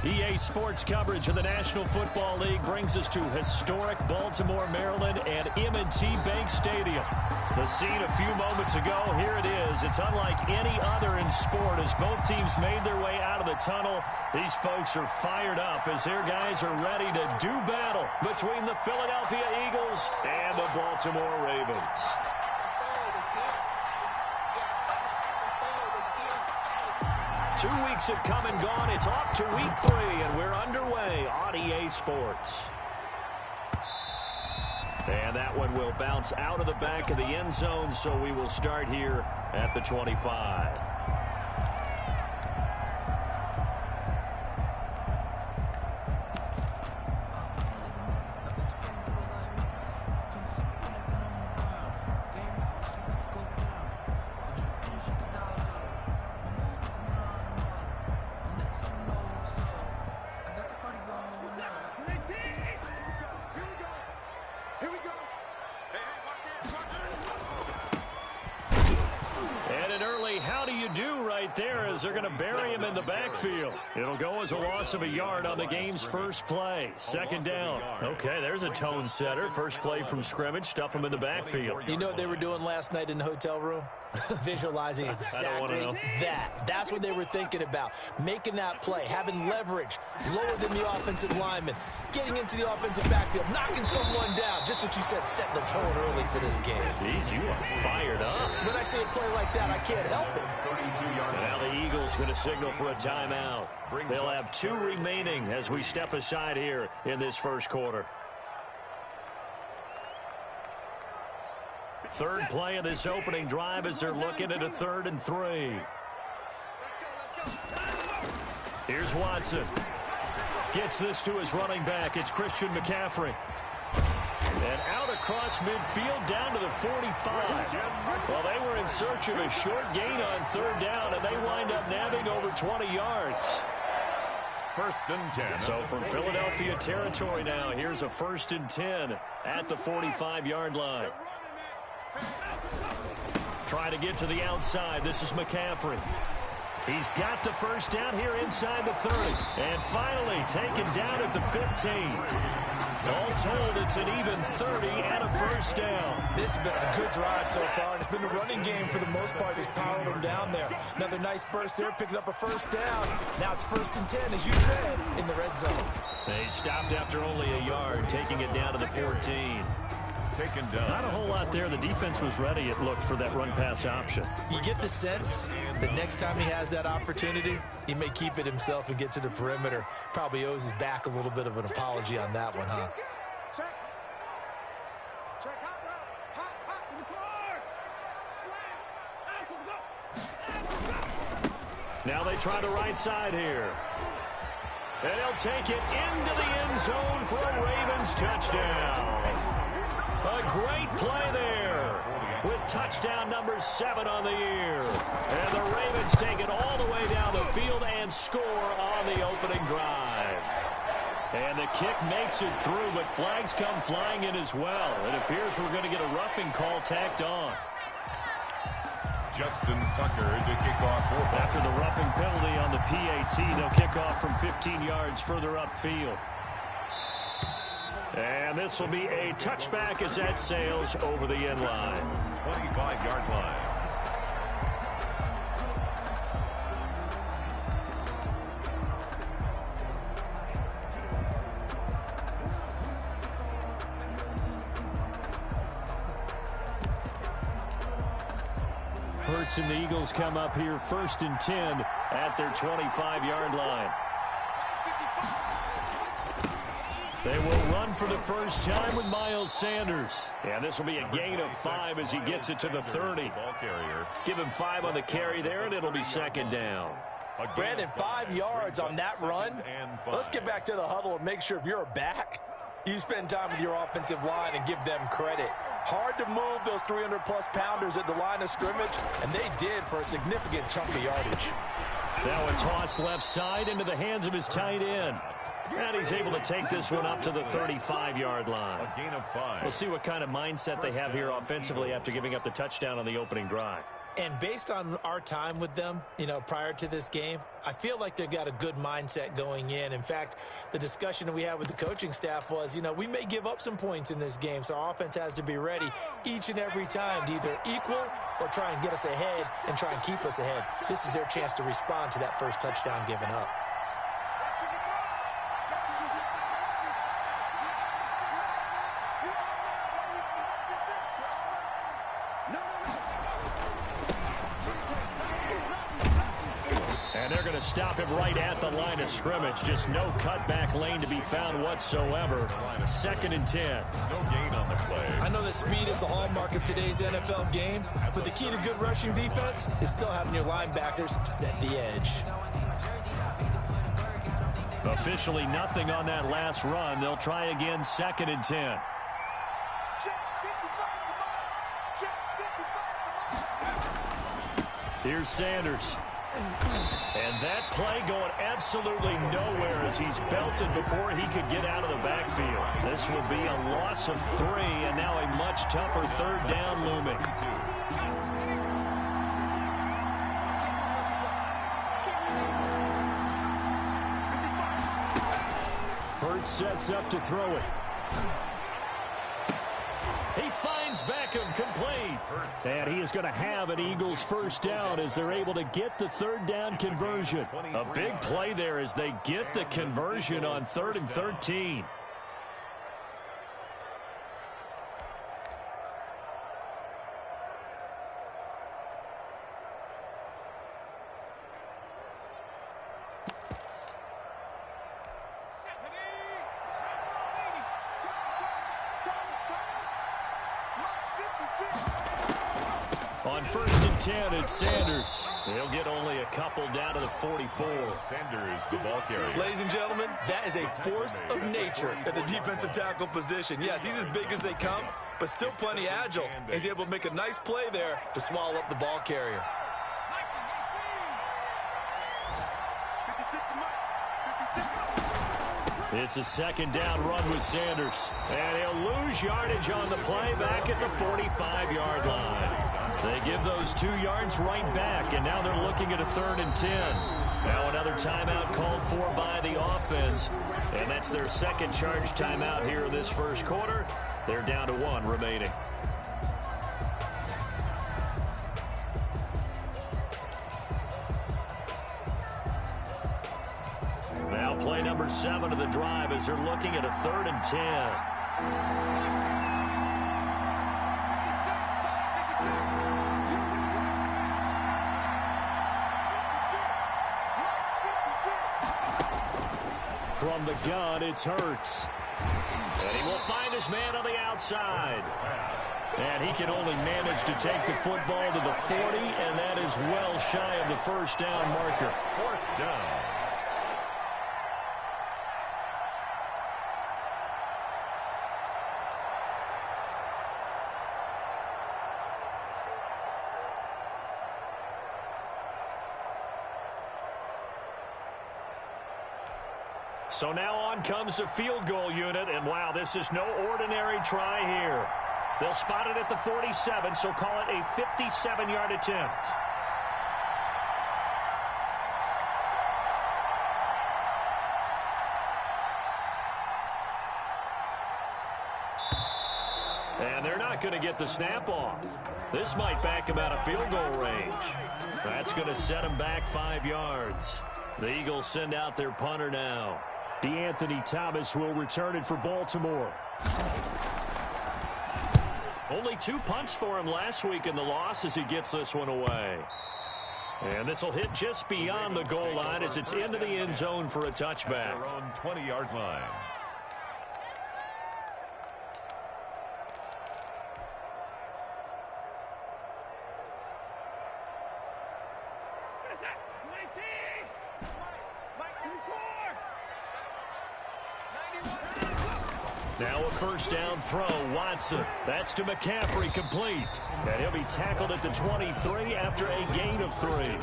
EA Sports coverage of the National Football League brings us to historic Baltimore, Maryland, and M&T Bank Stadium. The scene a few moments ago, here it is. It's unlike any other in sport as both teams made their way out of the tunnel. These folks are fired up as their guys are ready to do battle between the Philadelphia Eagles and the Baltimore Ravens. Two weeks have come and gone. It's off to week 3, and we're underway on EA Sports. And that one will bounce out of the back of the end zone, so we will start here at the 25. They're going to bury him in the backfield. It'll go as a loss of a yard on the game's first play. Second down. Okay, there's a tone setter. First play from scrimmage. Stuff him in the backfield. You know what they were doing last night in the hotel room? Visualizing exactly that. That's what they were thinking about. Making that play, having leverage, lower than the offensive lineman, getting into the offensive backfield, knocking someone down. Just what you said, setting the tone early for this game. Jeez, you are fired up. When I see a play like that, I can't help it. And now the Eagles going to signal for a timeout. They'll have 2 remaining as we step aside here in this first quarter. Third play of this opening drive as they're looking at a 3rd and 3. Here's Watson. Gets this to his running back. It's Christian McCaffrey. And out across midfield down to the 45. Well, they were in search of a short gain on 3rd down, and they wind up nabbing over 20 yards. 1st and 10. So from Philadelphia territory now, here's a 1st and 10 at the 45-yard line. Try to get to the outside. This is McCaffrey. He's got the first down here inside the 30. And finally taken down at the 15. All told, it's an even 30 and a first down. This has been a good drive so far, and it's been a running game for the most part. He's powered them down there. Another nice burst there, picking up a first down. Now it's 1st and 10, as you said, in the red zone. They stopped after only a yard, taking it down to the 14. Taken down. Not a whole lot there. The defense was ready, it looked, for that run-pass option. You get the sense that next time he has that opportunity, he may keep it himself and get to the perimeter. Probably owes his back a little bit of an apology on that one, huh? Now they try the right side here. And he'll take it into the end zone for a Ravens touchdown. A great play there with touchdown number 7 on the year. And the Ravens take it all the way down the field and score on the opening drive. And the kick makes it through, but flags come flying in as well. It appears we're going to get a roughing call tacked on. Justin Tucker to kick off. After the roughing penalty on the PAT, they'll kick off from 15 yards further upfield. And this will be a touchback as that sails over the end line. 25-yard line. Hurts and the Eagles come up here 1st and 10 at their 25-yard line. They will run for the first time with Miles Sanders. And this will be a gain of 5 as he gets it to the 30. Give him 5 on the carry there, and it'll be 2nd down. Brandon, 5 yards on that run. Let's get back to the huddle and make sure if you're a back, you spend time with your offensive line and give them credit. Hard to move those 300-plus pounders at the line of scrimmage, and they did for a significant chunk of yardage. Now a toss left side into the hands of his tight end. And he's able to take this one up to the 35-yard line. A gain of 5. We'll see what kind of mindset they have here offensively after giving up the touchdown on the opening drive. And based on our time with them, prior to this game, I feel like they've got a good mindset going in. In fact, the discussion that we had with the coaching staff was, we may give up some points in this game, so our offense has to be ready each and every time to either equal or try and get us ahead and try and keep us ahead. This is their chance to respond to that first touchdown given up. And they're going to stop him right at the line of scrimmage. Just no cutback lane to be found whatsoever. 2nd and 10. No gain on the play. I know that speed is the hallmark of today's NFL game, but the key to good rushing defense is still having your linebackers set the edge. Officially nothing on that last run. They'll try again, 2nd and 10. Here's Sanders. And that play going absolutely nowhere as he's belted before he could get out of the backfield. This will be a loss of 3, and now a much tougher 3rd down looming. Hurts sets up to throw it. He finds Beckham complete. And he is going to have an Eagles first down as they're able to get the 3rd down conversion. A big play there as they get the conversion on 3rd and 13. On 1st and 10, it's Sanders. They'll get only a couple down to the 44. Sanders, the ball carrier. Ladies and gentlemen, that is a force of nature at the defensive tackle position. Yes, he's as big as they come, but still plenty agile. He's able to make a nice play there to swallow up the ball carrier. It's a 2nd down run with Sanders. And he'll lose yardage on the play back at the 45-yard line. They give those 2 yards right back, and now they're looking at a 3rd and 10. Now another timeout called for by the offense, and that's their 2nd charge timeout here in this first quarter. They're down to 1 remaining. Now play number 7 of the drive as they're looking at a 3rd and 10. From the gun, it's Hurts. And he will find his man on the outside. And he can only manage to take the football to the 40, and that is well shy of the first down marker. 4th down. So now on comes the field goal unit, and wow, this is no ordinary try here. They'll spot it at the 47, so call it a 57-yard attempt. And they're not going to get the snap off. This might back him out of field goal range. That's going to set him back 5 yards. The Eagles send out their punter now. DeAnthony Thomas will return it for Baltimore. Only 2 punts for him last week in the loss as he gets this one away. And this will hit just beyond the goal line as it's into the end zone for a touchback. Their own 20-yard line. Now a first down throw, Watson. That's to McCaffrey, complete. And he'll be tackled at the 23 after a gain of 3.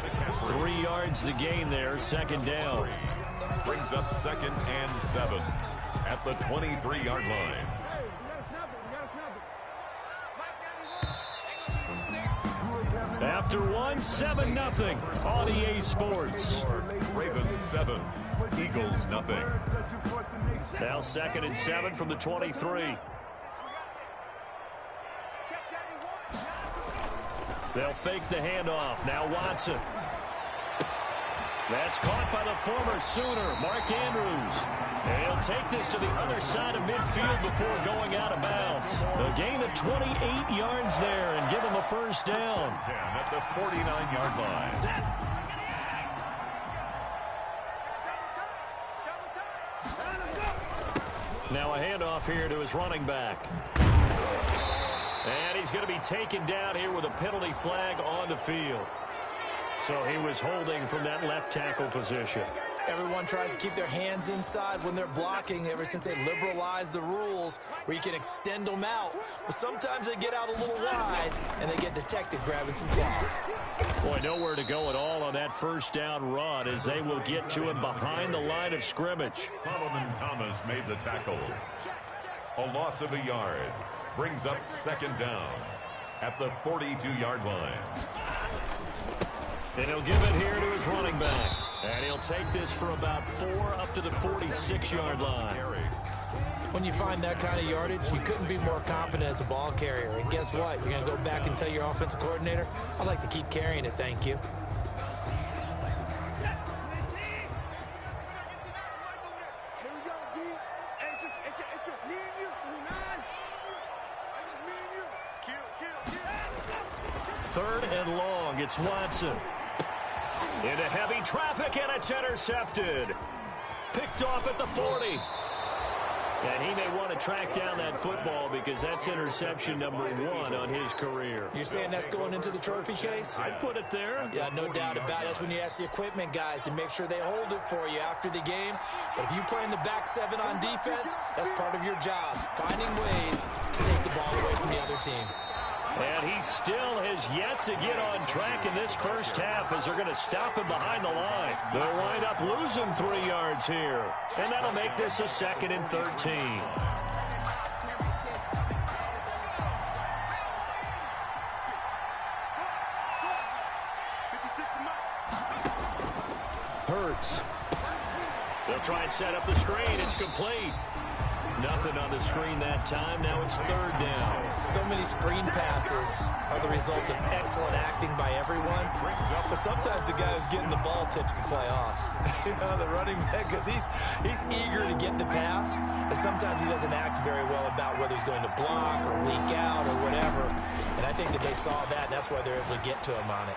3 yards the gain there, 2nd down. Brings up 2nd and 7 at the 23-yard line. after one, 7-0 on EA Sports. Ravens 7, Eagles nothing. Now 2nd and 7 from the 23. They'll fake the handoff. Now Watson. That's caught by the former Sooner, Mark Andrews. And he'll take this to the other side of midfield before going out of bounds. A gain of 28 yards there and give him a first down. 10 at the 49-yard line. Now a handoff here to his running back. And he's going to be taken down here with a penalty flag on the field. So he was holding from that left tackle position. Everyone tries to keep their hands inside when they're blocking ever since they liberalized the rules where you can extend them out. But sometimes they get out a little wide and they get detected grabbing some cloth. Boy, nowhere to go at all on that first down run as they will get to him behind the line of scrimmage. Solomon Thomas made the tackle. A loss of a yard brings up 2nd down at the 42-yard line. And he'll give it here to his running back. And he'll take this for about 4 up to the 46-yard line. When you find that kind of yardage, you couldn't be more confident as a ball carrier. And guess what? You're going to go back and tell your offensive coordinator, I'd like to keep carrying it, thank you. Third and long. It's Watson. Into heavy traffic, and it's intercepted. Picked off at the 40. And he may want to track down that football because that's interception number 1 on his career. You're saying that's going into the trophy case? I'd put it there. Yeah, no doubt about it. That's when you ask the equipment guys to make sure they hold it for you after the game. But if you play in the back 7 on defense, that's part of your job, finding ways to take the ball away from the other team. And he still has yet to get on track in this first half as they're going to stop him behind the line. They'll wind up losing 3 yards here. And that'll make this a 2nd and 13. Hurts. They'll try and set up the screen. It's complete. Nothing on the screen that time. Now it's 3rd down. So many screen passes are the result of excellent acting by everyone. But sometimes the guy who's getting the ball tips the play off. The running back, because he's eager to get the pass. And sometimes he doesn't act very well about whether he's going to block or leak out or whatever. And I think that they saw that, and that's why they're able to get to him on it.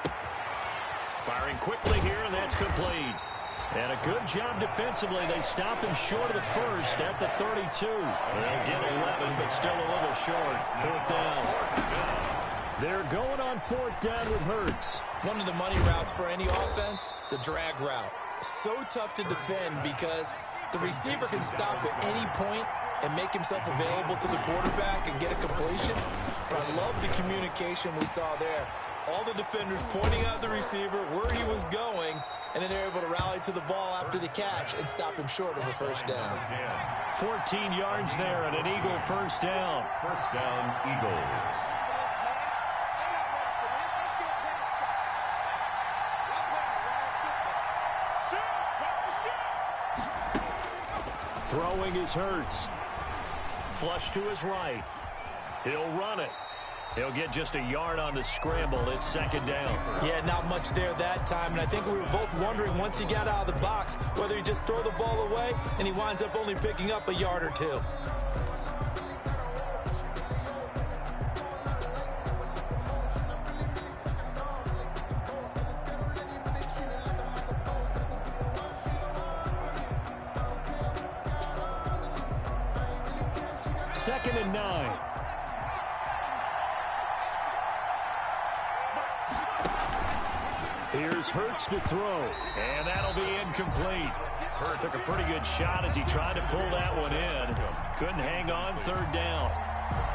Firing quickly here, and that's complete. And a good job defensively. They stop him short of the first at the 32. They'll get 11, but still a little short. 4th down. They're going on 4th down with Hurts. One of the money routes for any offense, the drag route. So tough to defend because the receiver can stop at any point and make himself available to the quarterback and get a completion. But I love the communication we saw there. All the defenders pointing out the receiver where he was going, and then they're able to rally to the ball after the catch and stop him short of a first down. 14 yards there and an Eagle first down. First down, Eagles. Throwing is Hurts. Flush to his right. He'll run it. He'll get just a yard on the scramble. It's 2nd down. Yeah, not much there that time. And I think we were both wondering once he got out of the box whether he just throw the ball away and he winds up only picking up a yard or 2. Second and 9. Here's Hurts to throw, and that'll be incomplete. Hurts took a pretty good shot as he tried to pull that one in. Couldn't hang on. 3rd down.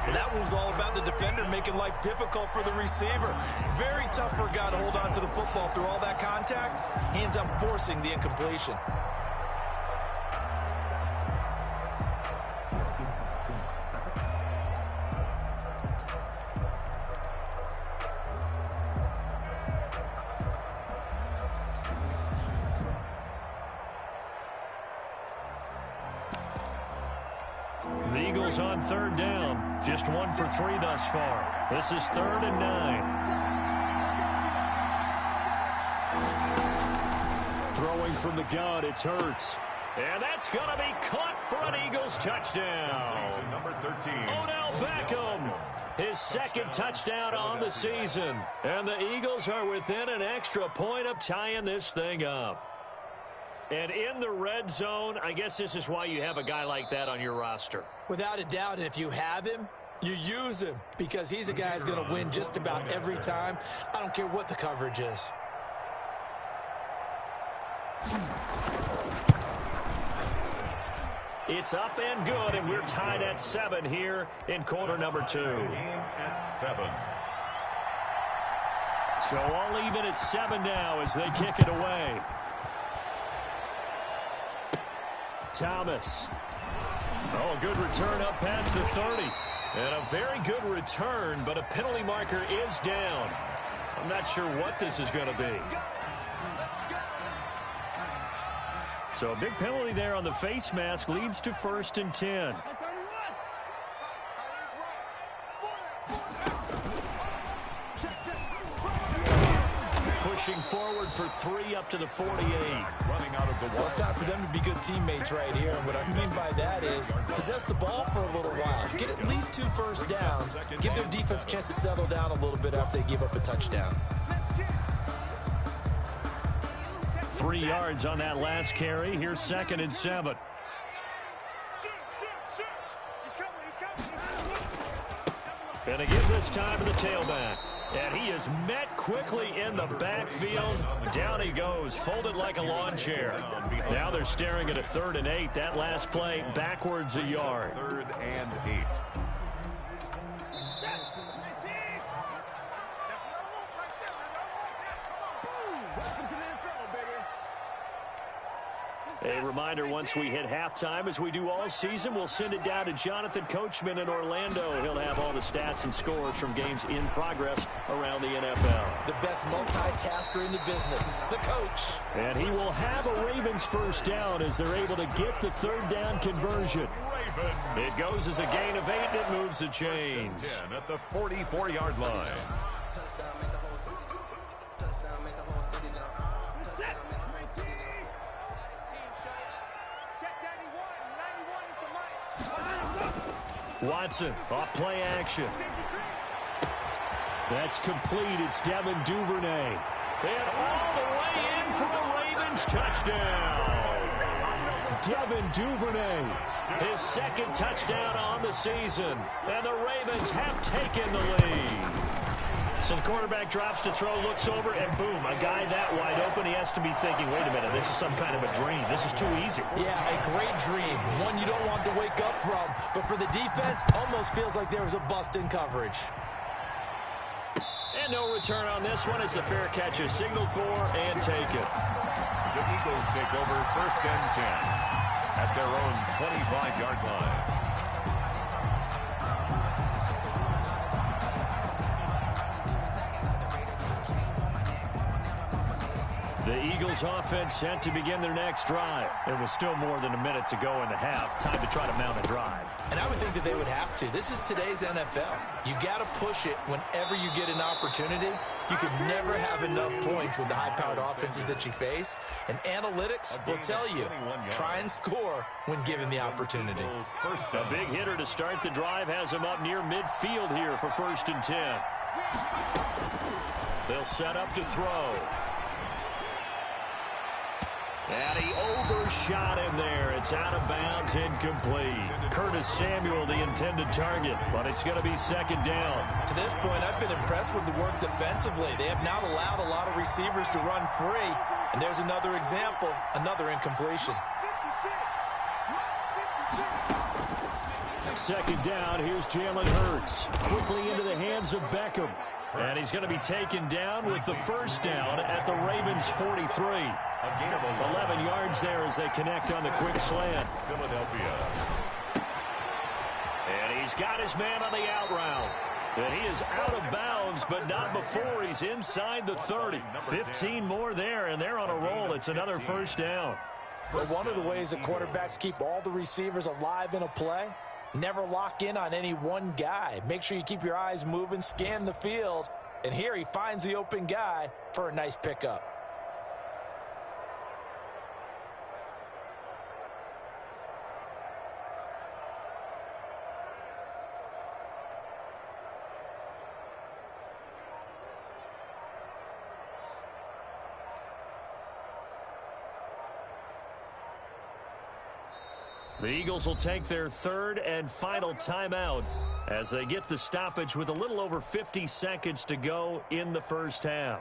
And that one was all about the defender making life difficult for the receiver. Very tough for a guy to hold on to the football through all that contact. He ends up forcing the incompletion. The Eagles on third down. Just 1 for 3 thus far. This is 3rd and 9. Throwing from the gun, it's Hurts. And that's going to be caught for an Eagles touchdown. Number 13. Odell Beckham. His 2nd touchdown on the season. And the Eagles are within an extra point of tying this thing up. And in the red zone, I guess this is why you have a guy like that on your roster. Without a doubt, and if you have him, you use him because he's a guy who's going to win just about every time. I don't care what the coverage is. It's up and good, and we're tied at 7 here in quarter number 2. Game at 7. So all even at 7 now as they kick it away. Thomas. Oh, a good return up past the 30. And a very good return, but a penalty marker is down. I'm not sure what this is going to be. So a big penalty there on the face mask leads to 1st and 10. Pushing forward for 3 up to the 48. Running out of the Well, it's time for them to be good teammates right here. And what I mean by that is possess the ball for a little while. Get at least 2 first downs. Give their defense a chance to settle down a little bit after they give up a touchdown. 3 yards on that last carry. Here's 2nd and 7. And they give this time to the tailback. And he is met quickly in the backfield. Down he goes, folded like a lawn chair. Now they're staring at a 3rd and 8. That last play, backwards a yard. 3rd and 8. A reminder, once we hit halftime, as we do all season, we'll send it down to Jonathan Coachman in Orlando. He'll have all the stats and scores from games in progress around the NFL. The best multitasker in the business, the coach. And he will have a Ravens first down as they're able to get the 3rd down conversion. It goes as a gain of 8, and it moves the chains. 10 at the 44-yard line. Watson off play action. That's complete. It's Devin Duvernay. And all the way in for a Ravens touchdown. Devin Duvernay. His 2nd touchdown on the season. And the Ravens have taken the lead. So the quarterback drops to throw, looks over, and boom, a guy that wide open. He has to be thinking, wait a minute, this is some kind of a dream. This is too easy. Yeah, a great dream. One you don't want to wake up from. But for the defense, almost feels like there was a bust in coverage. And no return on this one as the fair catch is signaled for and taken. The Eagles take over 1st and 10 at their own 25-yard line. The Eagles offense set to begin their next drive. It was still more than a minute to go in the half. Time to try to mount a drive. And I would think that they would have to. This is today's NFL. You got to push it whenever you get an opportunity. You could never have enough points with the high-powered offenses that you face. And analytics will tell you, try and score when given the opportunity. A big hitter to start the drive has him up near midfield here for 1st and 10. They'll set up to throw. And he overshot him there. It's out of bounds, incomplete. Curtis Samuel, the intended target, but it's going to be 2nd down. To this point, I've been impressed with the work defensively. They have not allowed a lot of receivers to run free. And there's another example, another incompletion. 2nd down, here's Jalen Hurts. Quickly into the hands of Beckham. And he's going to be taken down with the 1st down at the Ravens 43. 11 yards there as they connect on the quick slant. Philadelphia. And he's got his man on the out route. And he is out of bounds, but not before he's inside the 30. 15 more there, and they're on a roll. It's another 1st down. Well, one of the ways that quarterbacks keep all the receivers alive in a play Never lock in on any one guy. Make sure you keep your eyes moving, scan the field. And here he finds the open guy for a nice pickup. The Eagles will take their third and final timeout as they get the stoppage with a little over 50 seconds to go in the first half.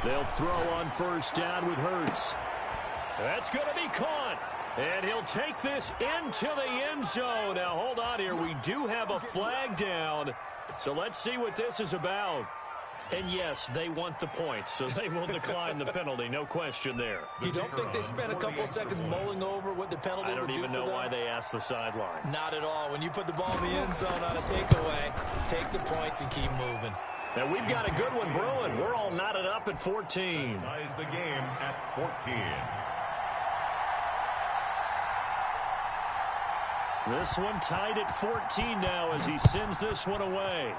They'll throw on first down with Hurts. That's going to be caught. And he'll take this into the end zone. Now, hold on here. We do have a flag down. So let's see what this is about. And, yes, they want the points, so they will decline the penalty. No question there. You don't think they spent a couple seconds mulling over what the penalty would do for them? I don't even know why they asked the sideline. Not at all. When you put the ball in the end zone on a takeaway, take the points and keep moving. And we've got a good one brewing. We're all knotted up at 14. Ties the game at 14. This one tied at 14 now as he sends this one away.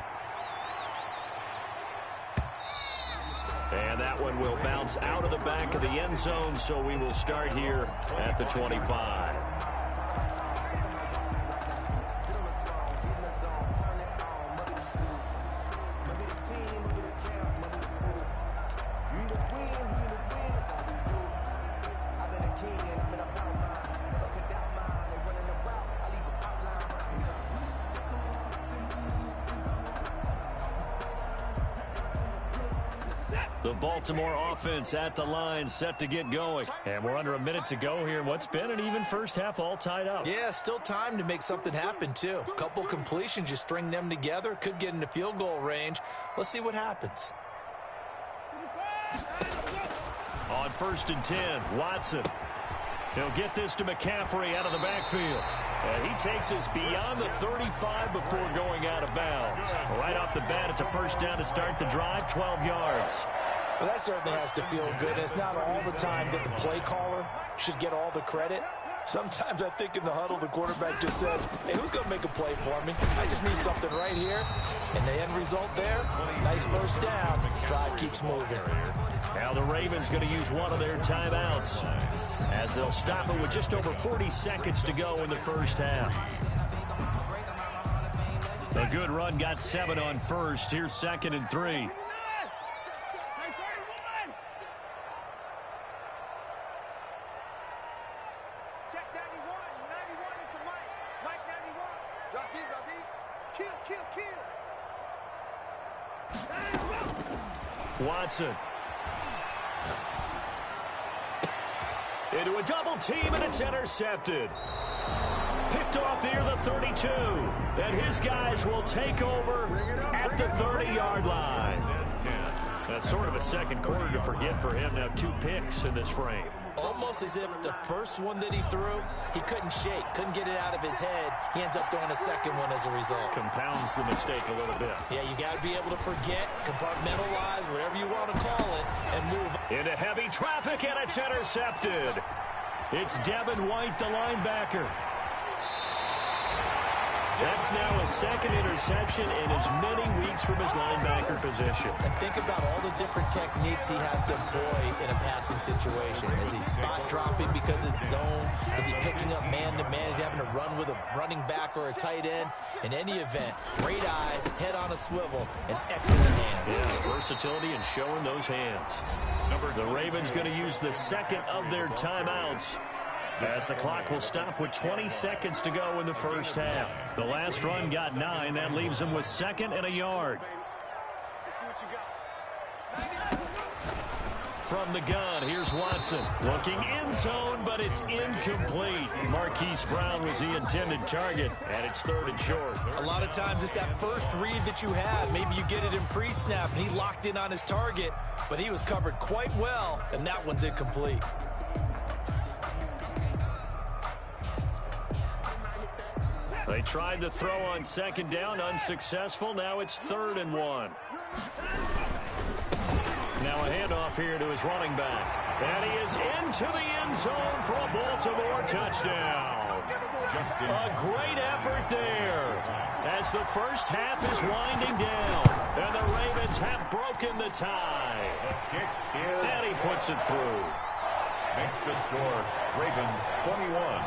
And that one will bounce out of the back of the end zone, so we will start here at the 25. The Baltimore offense at the line, set to get going. And we're under a minute to go here. What's been an even first half, all tied up. Yeah, still time to make something happen, too. A couple completions, you string them together, could get into field goal range. Let's see what happens. On 1st and 10, Watson. He'll get this to McCaffrey out of the backfield. And he takes us beyond the 35 before going out of bounds. Right off the bat, it's a first down to start the drive, 12 yards. Well, that certainly has to feel good. It's not all the time that the play caller should get all the credit. Sometimes I think in the huddle, the quarterback just says, hey, who's going to make a play for me? I just need something right here. And the end result there, nice first down. Drive keeps moving. Now the Ravens going to use one of their timeouts as they'll stop it with just over 40 seconds to go in the first half. A good run got 7 on first. Here's 2nd and 3. Watson. Into a double team, and it's intercepted. Picked off near the 32. And his guys will take over at the 30-yard line. That's sort of a second quarter to forget for him. Now 2 picks in this frame. Almost as if the first one that he threw, he couldn't shake, couldn't get it out of his head. He ends up throwing a second one as a result. Compounds the mistake a little bit. Yeah, you got to be able to forget, compartmentalize, whatever you want to call it, and move. Into heavy traffic, and it's intercepted. It's Devin White, the linebacker. That's now a second interception in as many weeks from his linebacker position. And think about all the different techniques he has to employ in a passing situation. Is he spot dropping because it's zone? Is he picking up man-to-man? Is he having to run with a running back or a tight end? In any event, great eyes, head on a swivel, and excellent hands. Yeah, versatility and showing those hands. The Ravens going to use the second of their timeouts, as the clock will stop with 20 seconds to go in the first half. The last run got 9. That leaves them with 2nd and a yard. from the gun. Here's Watson looking end zone, but it's incomplete. Marquise Brown was the intended target, and it's 3rd and short. A lot of times it's that first read that you have. Maybe you get it in pre-snap, and he locked in on his target, but he was covered quite well, and that one's incomplete. They tried to throw on 2nd down, unsuccessful. Now it's 3rd and 1. Now a handoff here to his running back. And he is into the end zone for a Baltimore touchdown. A great effort there as the first half is winding down. And the Ravens have broken the tie. And he puts it through. Makes the score Ravens 21.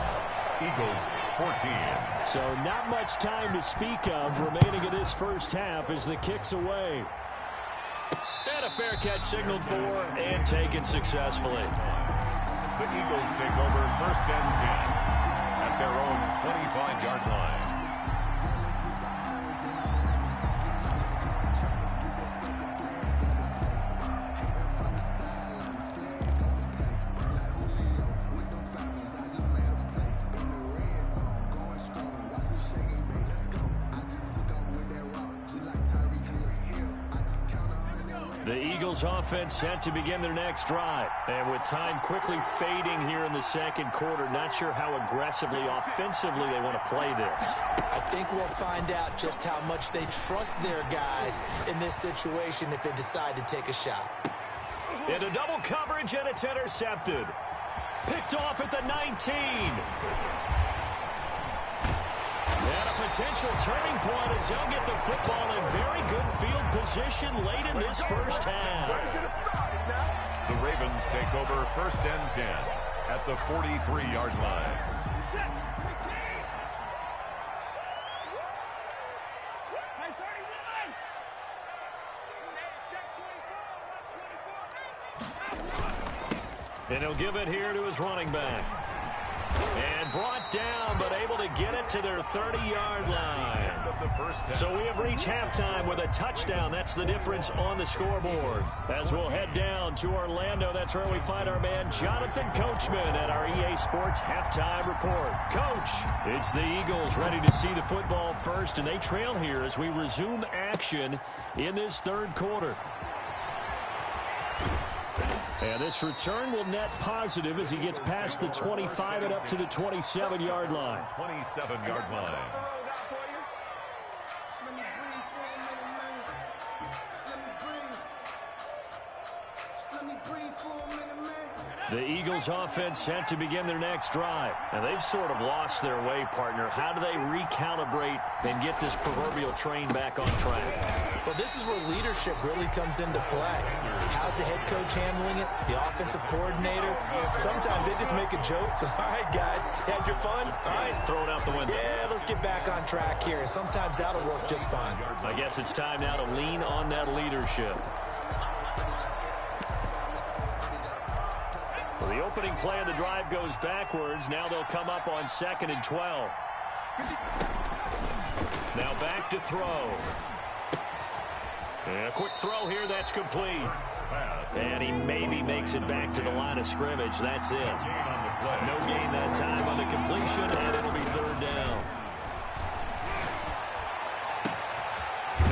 Eagles 14. So not much time to speak of remaining in this first half as the kick's away. And a fair catch signaled for and taken successfully. The Eagles take over 1st and 10 at their own 25-yard line. The Eagles offense set to begin their next drive. And with time quickly fading here in the 2nd quarter, not sure how aggressively, offensively they want to play this. I think we'll find out just how much they trust their guys in this situation if they decide to take a shot. Into double coverage, and it's intercepted. Picked off at the 19. And a potential turning point as they'll get the football in very good field position late in this first half. The Ravens take over 1st and 10 at the 43-yard line. And he'll give it here to his running back. And brought down, but able to get it to their 30-yard line. So we have reached halftime with a touchdown. That's the difference on the scoreboard. As we'll head down to Orlando, that's where we find our man Jonathan Coachman at our EA Sports Halftime Report. Coach, it's the Eagles ready to see the football first, and they trail here as we resume action in this 3rd quarter. And this return will net positive as he gets past the 25 and up to the 27-yard line. 27-yard line. The Eagles offense set to begin their next drive. And they've sort of lost their way, partner. How do they recalibrate and get this proverbial train back on track? Well, this is where leadership really comes into play. How's the head coach handling it? The offensive coordinator? Sometimes they just make a joke. All right, guys, had your fun? All right. Throw it out the window. Yeah, let's get back on track here. And sometimes that'll work just fine. I guess it's time now to lean on that leadership. So the opening play of the drive goes backwards. Now they'll come up on 2nd and 12. Now back to throw. And a quick throw here, that's complete. And he maybe makes it back to the line of scrimmage. That's it. No gain that time on the completion, and it'll be 3rd down.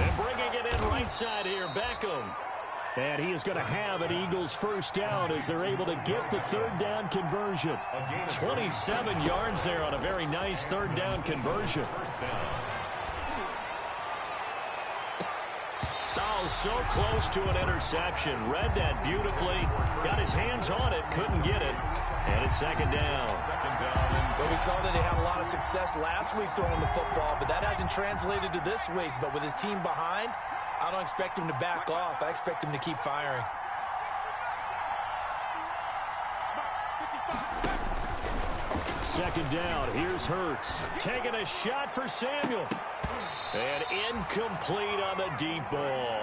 And bringing it in right side here, Beckham. And he is going to have an Eagles first down as they're able to get the 3rd down conversion. 27 yards there on a very nice 3rd down conversion. Oh, so close to an interception. Read that beautifully. Got his hands on it, couldn't get it. And it's 2nd down. Well, we saw that he had a lot of success last week throwing the football, but that hasn't translated to this week. But with his team behind, I don't expect him to back off. I expect him to keep firing. Second down. Here's Hurts. Taking a shot for Samuel. And incomplete on the deep ball.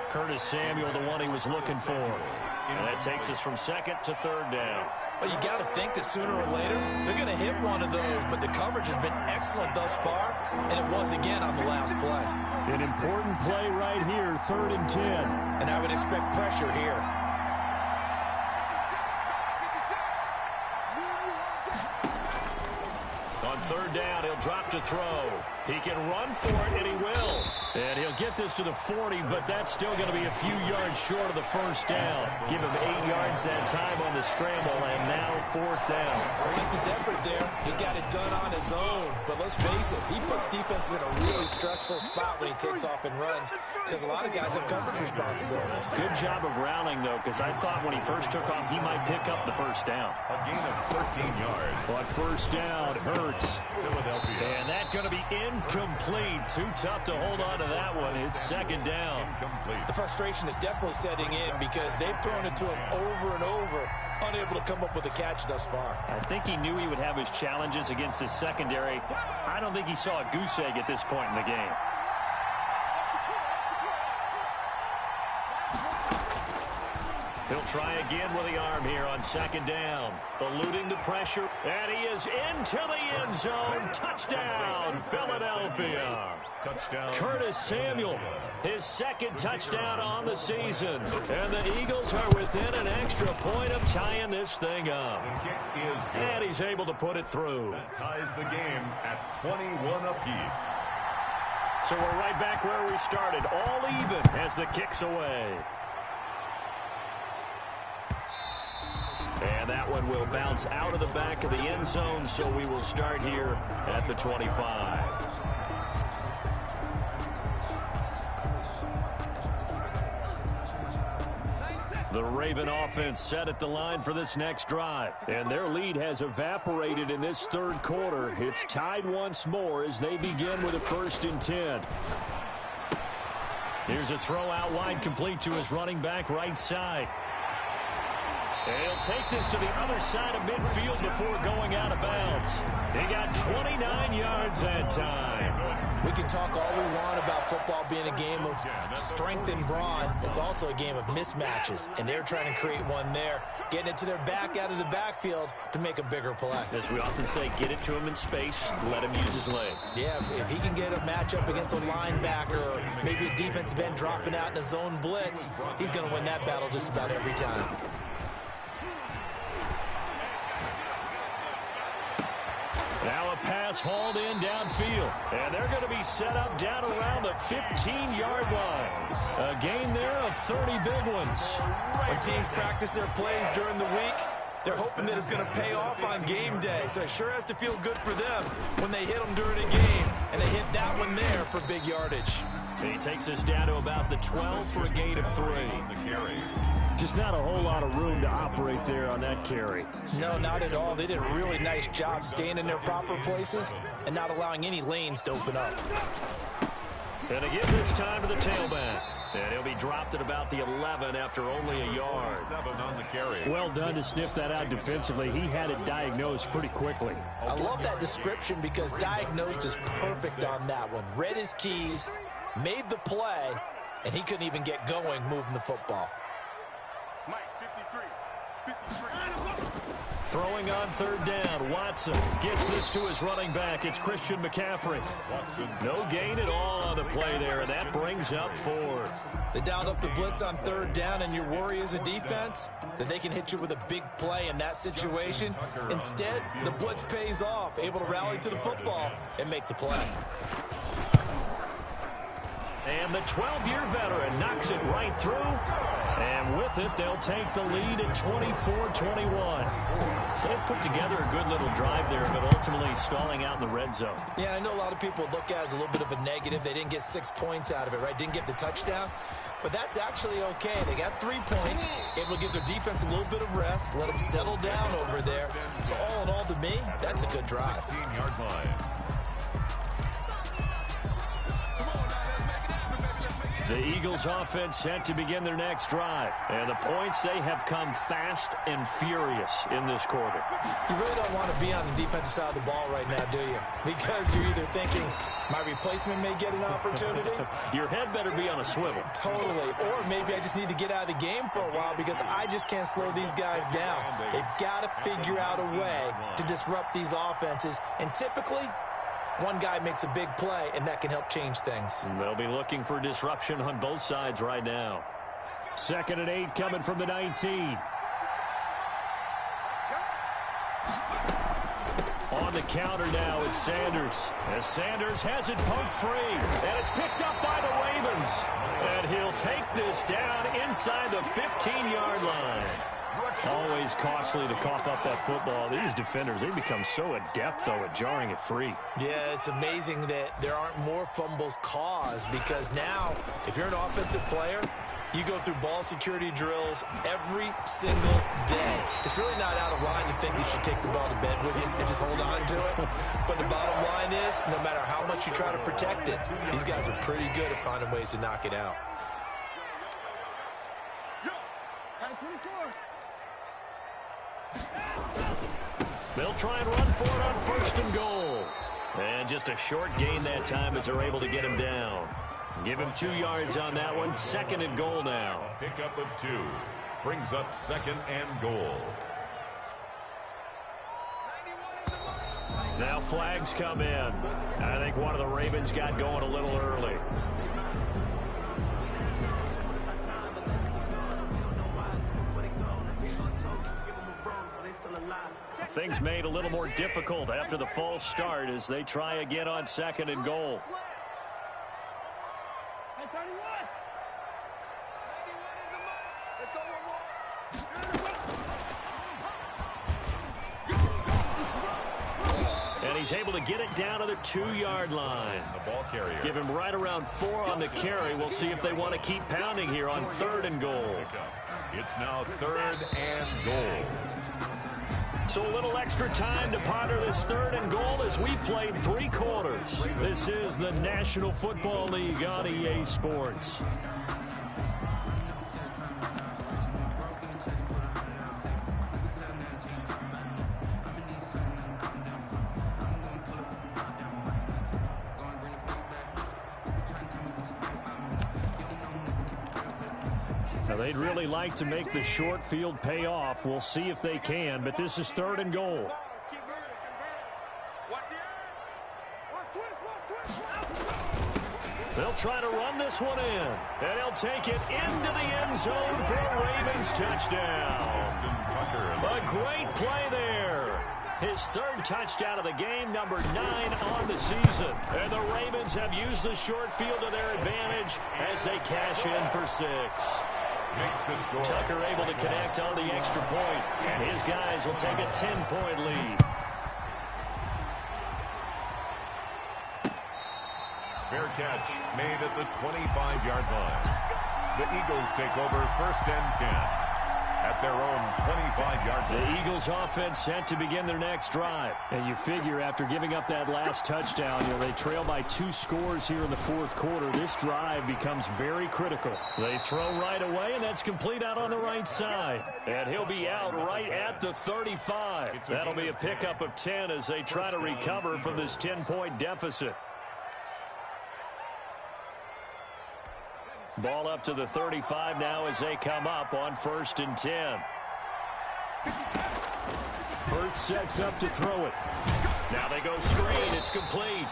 Curtis Samuel, the one he was looking for. And that takes us from 2nd to 3rd down. Well, you got to think that sooner or later they're going to hit one of those, but the coverage has been excellent thus far, and it was again on the last play. An important play right here, 3rd and 10. And I would expect pressure here. third down, he'll drop to throw. He can run for it, and he will. And he'll get this to the 40, but that's still going to be a few yards short of the first down. Give him 8 yards that time on the scramble, and now fourth down. I like his effort there. He got it done on his own. But let's face it, he puts defenses in a really stressful spot when he takes off and runs because a lot of guys have coverage responsibilities. Good job of rallying, though, because I thought when he first took off, he might pick up the first down. A gain of 13 yards. But first down hurts. Philadelphia. And that's going to be incomplete. Too tough to hold on to that one. It's second down. Incomplete. The frustration is definitely setting in because they've thrown it to him over and over, unable to come up with a catch thus far. I think he knew he would have his challenges against his secondary. I don't think he saw a goose egg at this point in the game. He'll try again with the arm here on second down. Eluding the pressure. And he is into the end zone. Touchdown, Philadelphia. Touchdown. Curtis Samuel, his second touchdown on the season. And the Eagles are within an extra point of tying this thing up. The kick is good. And he's able to put it through. That ties the game at 21 apiece. So we're right back where we started. All even as the kick's away. And that one will bounce out of the back of the end zone, so we will start here at the 25. The Raven offense set at the line for this next drive. And their lead has evaporated in this third quarter. It's tied once more as they begin with a 1st and 10. Here's a throw out wide, complete to his running back right side. He'll take this to the other side of midfield before going out of bounds. He got 29 yards that time. We can talk all we want about football being a game of strength and brawn. It's also a game of mismatches, and they're trying to create one there, getting it to their back out of the backfield to make a bigger play. As we often say, get it to him in space, let him use his leg. Yeah, if he can get a matchup against a linebacker or maybe a defensive end dropping out in a zone blitz, he's going to win that battle just about every time. Now a pass hauled in downfield. And they're going to be set up down around the 15-yard line. A gain there of 30 big ones. When teams practice their plays during the week, they're hoping that it's going to pay off on game day. So it sure has to feel good for them when they hit them during a game. And they hit that one there for big yardage. He takes us down to about the 12 for a gain of 3. The carry. Just not a whole lot of room to operate there on that carry. No, not at all. They did a really nice job staying in their proper places and not allowing any lanes to open up. And again this time to the tailback. And he'll be dropped at about the 11 after only a yard. 7 on the carry. Well done to sniff that out defensively. He had it diagnosed pretty quickly. I love that description because diagnosed is perfect on that one. Read his keys, made the play, and he couldn't even get going moving the football. Throwing on third down, Watson gets this to his running back. It's Christian McCaffrey. No gain at all on the play there, and that brings up 4th. They dialed up the blitz on third down, and your worry as a defense that they can hit you with a big play in that situation. Instead, the blitz pays off, able to rally to the football and make the play. And the 12-year veteran knocks it right through. And with it, they'll take the lead at 24-21. So they put together a good little drive there, but ultimately stalling out in the red zone. Yeah, I know a lot of people look at it as a little bit of a negative. They didn't get 6 points out of it, right? Didn't get the touchdown. But that's actually okay. They got 3 points, able to give their defense a little bit of rest, let them settle down over there. So all in all, to me, that's a good drive. 16-yard line. The Eagles offense set to begin their next drive. And the points, they have come fast and furious in this quarter. You really don't want to be on the defensive side of the ball right now, do you? Because you're either thinking, my replacement may get an opportunity. Your head better be on a swivel. Totally. Or maybe I just need to get out of the game for a while because I just can't slow these guys down. They've got to figure out a way to disrupt these offenses. And typically, one guy makes a big play, and that can help change things. And they'll be looking for disruption on both sides right now. 2nd and 8 coming from the 19. On the counter now, it's Sanders. As Sanders has it poked free. And it's picked up by the Ravens. And he'll take this down inside the 15-yard line. Always costly to cough up that football. These defenders, they become so adept, though, at jarring it free. Yeah, it's amazing that there aren't more fumbles caused, because now, if you're an offensive player, you go through ball security drills every single day. It's really not out of line to think you should take the ball to bed with you and just hold on to it. But the bottom line is, no matter how much you try to protect it, these guys are pretty good at finding ways to knock it out. They'll try and run for it on 1st and goal. And just a short gain that time as they're able to get him down. Give him 2 yards on that one. 2nd and goal now. Pickup of 2 brings up 2nd and goal. Now flags come in. I think one of the Ravens got going a little early. Things made a little more difficult after the false start as they try again on 2nd and goal. And he's able to get it down to the 2-yard line. The ball carrier. Give him right around 4 on the carry. We'll see if they want to keep pounding here on 3rd and goal. It's now 3rd and goal. So a little extra time to ponder this 3rd and goal as we played 3 quarters. This is the National Football League on EA Sports. Now they'd really like to make the short field pay off. We'll see if they can, but this is 3rd and goal. They'll try to run this one in, and he'll take it into the end zone for a Ravens touchdown. A great play there. His 3rd touchdown of the game, number 9 on the season. And the Ravens have used the short field to their advantage as they cash in for 6. Tucker able to connect on the extra point, and his guys will take a 10-point lead. Fair catch made at the 25-yard line. The Eagles take over 1st and 10 at their own 25-yard line. The Eagles offense set to begin their next drive. And you figure after giving up that last touchdown, they trail by 2 scores here in the 4th quarter. This drive becomes very critical. They throw right away, and that's complete out on the right side. And he'll be out right at the 35. That'll be a pickup of 10 as they try to recover from this 10-point deficit. Ball up to the 35 now as they come up on 1st and 10. Hurts sets up to throw it. Now they go screen. It's complete.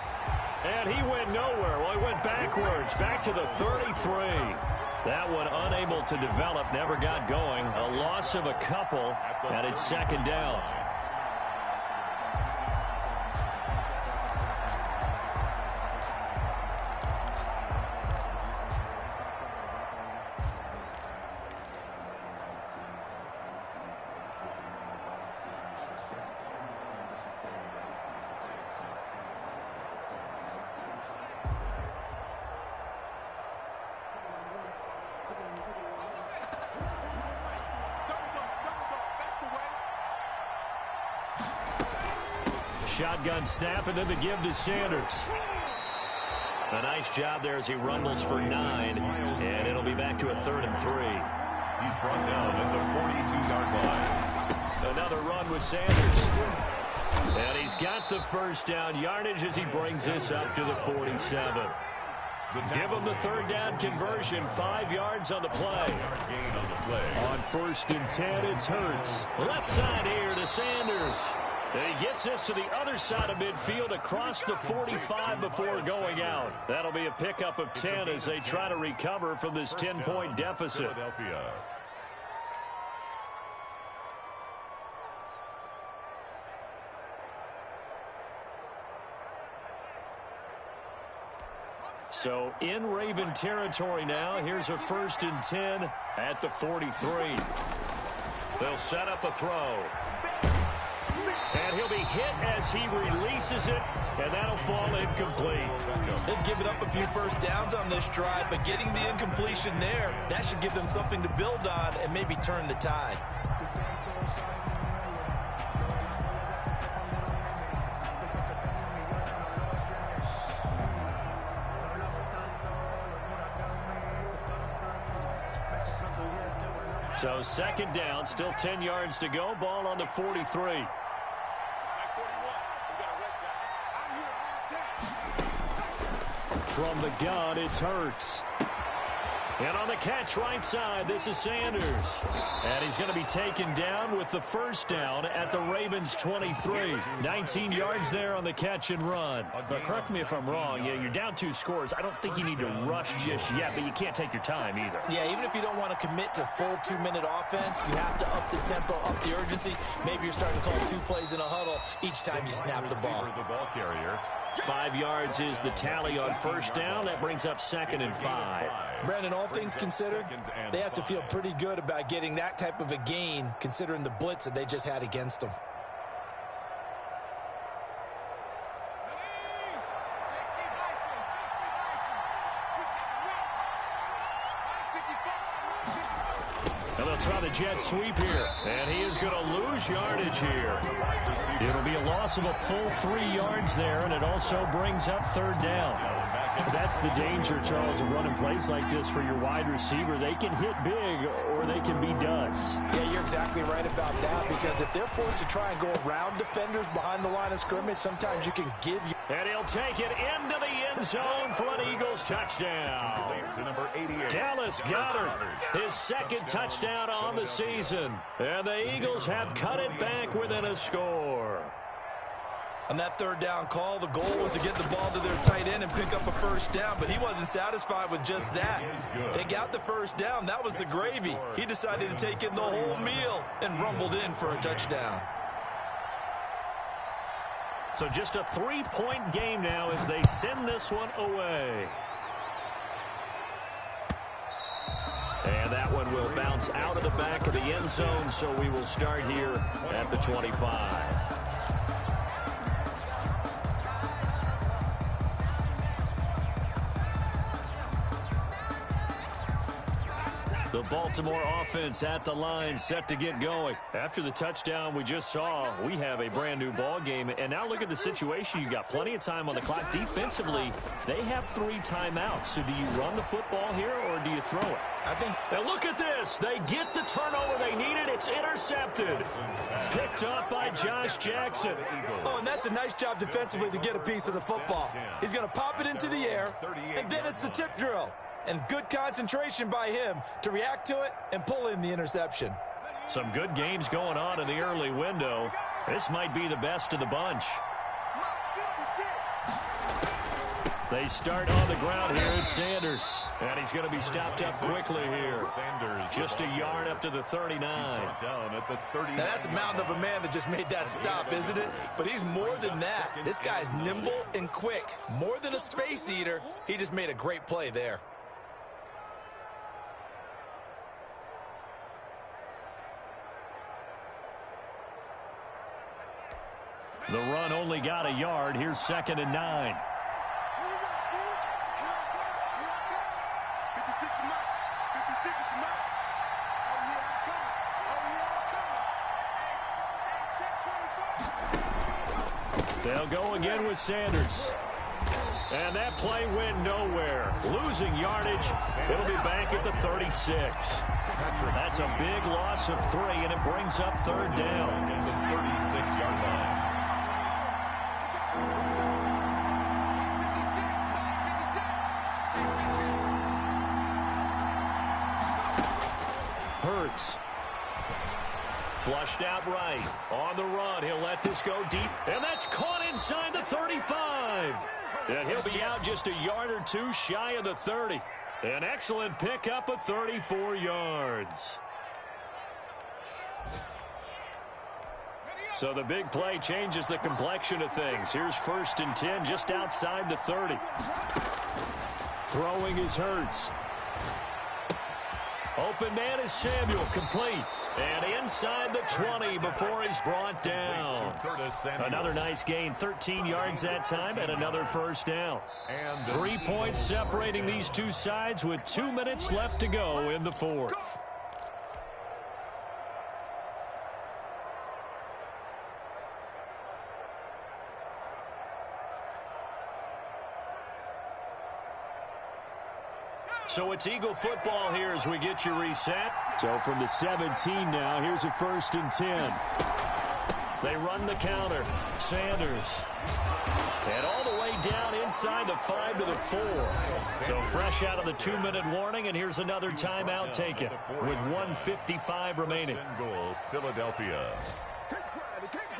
And he went nowhere. Well, he went backwards. Back to the 33. That one unable to develop. Never got going. A loss of a couple. And it's 2nd down. Shotgun snap, and then the give to Sanders. A nice job there as he rumbles for 9, and it'll be back to a 3rd and 3. He's brought down at the 42-yard line. Another run with Sanders. And he's got the 1st down yardage as he brings this up to the 47. Give him the 3rd down conversion, 5 yards on the play. On 1st and 10, it's Hurts. Left side here to Sanders. And he gets this to the other side of midfield across the 45 before going out. That'll be a pickup of 10 as they try to recover from this 10-point deficit. Philadelphia. So in Raven territory now. Here's a 1st and 10 at the 43. They'll set up a throw. And he'll be hit as he releases it, and that'll fall incomplete. They've given up a few first downs on this drive, but getting the incompletion there, that should give them something to build on and maybe turn the tide. So 2nd down, still 10 yards to go. Ball on the 43. From the gun, it's Hurts. And on the catch right side, this is Sanders. And he's going to be taken down with the 1st down at the Ravens 23. 19 yards there on the catch and run. But correct me if I'm wrong. Yeah, you're down 2 scores. I don't think you need to rush just yet, but you can't take your time either. Yeah, even if you don't want to commit to full 2-minute offense, you have to up the tempo, up the urgency. Maybe you're starting to call 2 plays in a huddle each time you snap the ball. The ball carrier. 5 yards is the tally on 1st down. That brings up 2nd and 5. Brandon, all things considered, they have to feel pretty good about getting that type of a gain, considering the blitz that they just had against them. And they'll try the jet sweep here. And he is going to lose yardage here. It'll be a loss of a full 3 yards there, and it also brings up 3rd down. That's the danger, Charles, of running plays like this for your wide receiver. They can hit big or they can be duds. Yeah, you're exactly right about that, because if they're forced to try and go around defenders behind the line of scrimmage, sometimes you can give you. And he'll take it into the end zone for an Eagles touchdown. To number 88. Dallas Goedert, his 2nd touchdown on the season. And the Eagles have cut it back within a score. On that 3rd down call, the goal was to get the ball to their tight end and pick up a 1st down, but he wasn't satisfied with just that. They got the 1st down. That was the gravy. He decided to take in the whole meal and rumbled in for a touchdown. So just a 3-point game now as they send this one away. And that one will bounce out of the back of the end zone, so we will start here at the 25. The Baltimore offense at the line, set to get going. After the touchdown we just saw, we have a brand new ball game. And now look at the situation. You got plenty of time on the clock. Defensively, they have 3 timeouts. So do you run the football here or do you throw it? I think. And look at this. They get the turnover they needed. It's intercepted. Picked up by Josh Jackson. Oh, and that's a nice job defensively to get a piece of the football. He's going to pop it into the air, and then it's the tip drill. And good concentration by him to react to it and pull in the interception. Some good games going on in the early window. This might be the best of the bunch. They start on the ground here. It's Sanders. And he's going to be stopped up quickly here. Just a yard up to the 39. Now that's a mountain of a man that just made that stop, isn't it? But he's more than that. This guy's nimble and quick. More than a space eater. He just made a great play there. The run only got a yard. Here's 2nd and 9. They'll go again with Sanders. And that play went nowhere. Losing yardage. It'll be back at the 36. That's a big loss of 3, and it brings up 3rd down. At the 36-yard line. Hurts. Flushed out right. On the run. He'll let this go deep. And that's caught inside the 35. And he'll be out just a yard or 2 shy of the 30. An excellent pickup of 34 yards. So the big play changes the complexion of things. Here's 1st and 10 just outside the 30. Throwing is Hurts. Open man is Samuel, complete. And inside the 20 before he's brought down. Another nice gain, 13 yards that time, and another first down. 3 points separating these two sides with 2 minutes left to go in the fourth. So it's Eagle football here as we get you reset. So from the 17 now, here's a 1st and 10. They run the counter. Sanders. And all the way down inside the 5 to the 4. So fresh out of the 2-minute warning, and here's another timeout taken with 1:55 remaining. Goal, Philadelphia.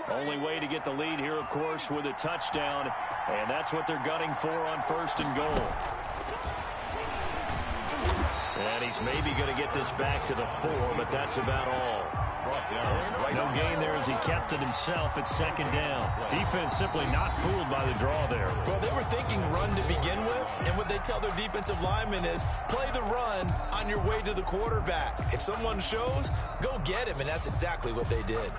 Only way to get the lead here, of course, with a touchdown. And that's what they're gunning for on 1st and goal. And he's maybe going to get this back to the 4, but that's about all. No gain there as he kept it himself at 2nd down. Defense simply not fooled by the draw there. Well, they were thinking run to begin with, and what they tell their defensive linemen is play the run on your way to the quarterback. If someone shows, go get him, and that's exactly what they did.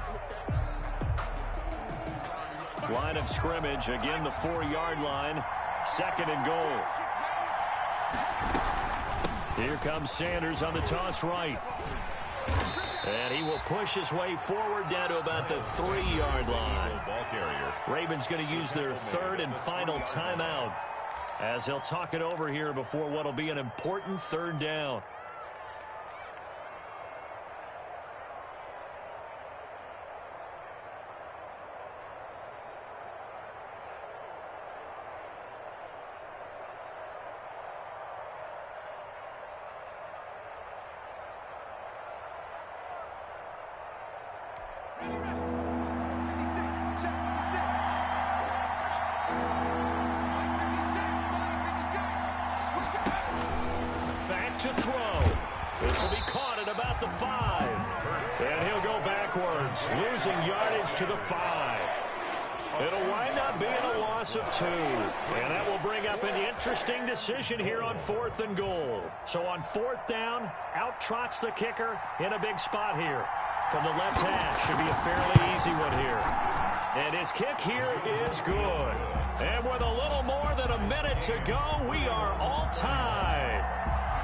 Line of scrimmage, again the 4-yard line, 2nd and goal. Here comes Sanders on the toss right. And he will push his way forward down to about the 3-yard line. Ravens going to use their 3rd and final timeout as they'll talk it over here before what will be an important 3rd down. To throw. This will be caught at about the 5. And he'll go backwards, losing yardage to the 5. It'll wind up being a loss of 2. And that will bring up an interesting decision here on 4th and goal. So on 4th down, out trots the kicker in a big spot here. From the left hash, should be a fairly easy one here. And his kick here is good. And with a little more than a minute to go, we are all tied.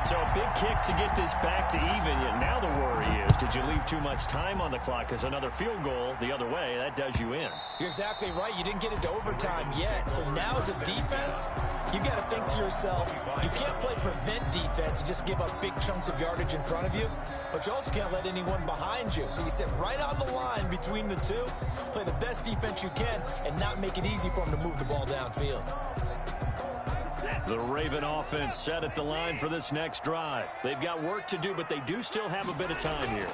So a big kick to get this back to even. Yet now the worry is, did you leave too much time on the clock? Because another field goal the other way, that does you in. You're exactly right. You didn't get into overtime yet. So now as a defense, you've got to think to yourself, you can't play prevent defense and just give up big chunks of yardage in front of you. But you also can't let anyone behind you. So you sit right on the line between the two, play the best defense you can, and not make it easy for them to move the ball downfield. The Raven offense set at the line for this next drive. They've got work to do, but they do still have a bit of time here.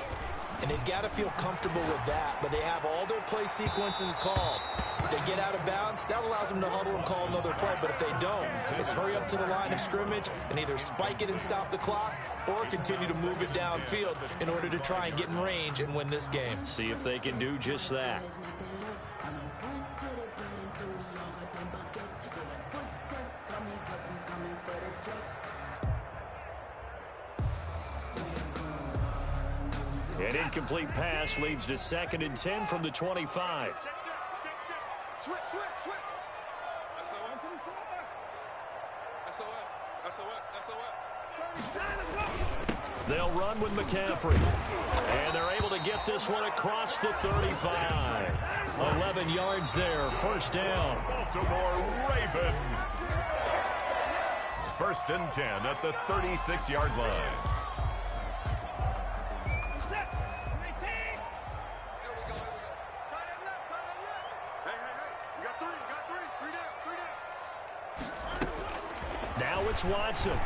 And they've got to feel comfortable with that, but they have all their play sequences called. If they get out of bounds, that allows them to huddle and call another play. But if they don't, it's hurry up to the line of scrimmage and either spike it and stop the clock or continue to move it downfield in order to try and get in range and win this game. See if they can do just that. An incomplete pass leads to 2nd and 10 from the 25. Switch. They'll run with McCaffrey. And they're able to get this one across the 35. 11 yards there, 1st down. Baltimore Ravens. 1st and 10 at the 36-yard line. Now it's Watson.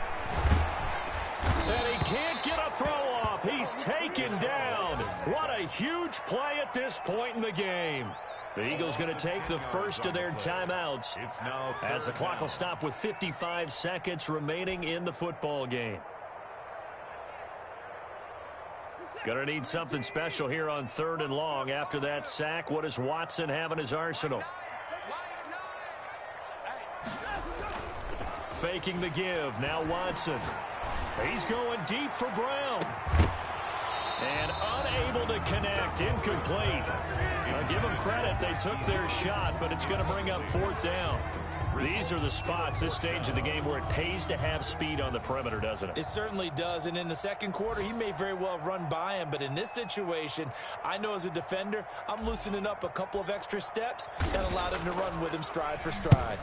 And he can't get a throw off. He's taken down. What a huge play at this point in the game. The Eagles going to take the first of their timeouts as the clock will stop with 55 seconds remaining in the football game. Going to need something special here on 3rd and long after that sack. What does Watson have in his arsenal? faking the give. Now Watson. He's going deep for Brown. And unable to connect. Incomplete. I'll give them credit. They took their shot, but it's going to bring up 4th down. These are the spots, this stage of the game, where it pays to have speed on the perimeter, doesn't it? It certainly does. And in the second quarter, he may very well run by him. But in this situation, I know as a defender, I'm loosening up a couple of extra steps that allowed him to run with him stride for stride.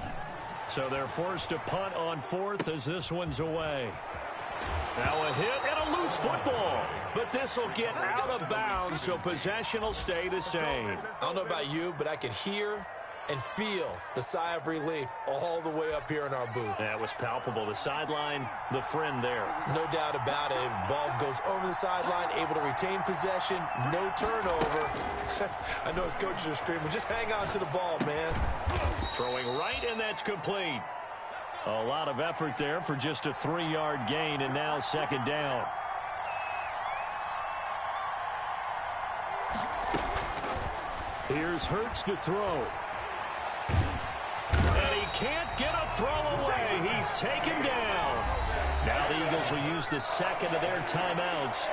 So they're forced to punt on 4th as this one's away. Now a hit and a loose football. But this will get out of bounds, so possession will stay the same. I don't know about you, but I can hear and feel the sigh of relief all the way up here in our booth. That was palpable. The sideline, the friend there. No doubt about it. Ball goes over the sideline, able to retain possession, no turnover. I know his coaches are screaming, just hang on to the ball, man. Throwing right, and that's complete. A lot of effort there for just a 3-yard gain, and now 2nd down. Here's Hurts to throw. And he can't get a throw away. He's taken down. Now the Eagles will use the second of their timeouts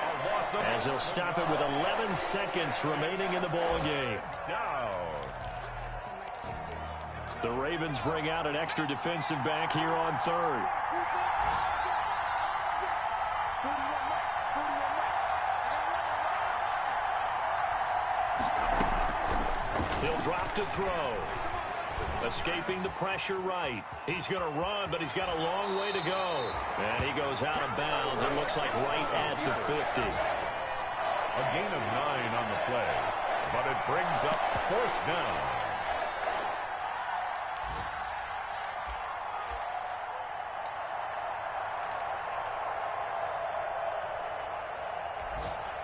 as they'll stop it with 11 seconds remaining in the ball game. The Ravens bring out an extra defensive back here on 3rd. He'll drop to throw. Escaping the pressure right. He's going to run, but he's got a long way to go. And he goes out of bounds. It looks like right at the 50. A gain of 9 on the play, but it brings up 4th down.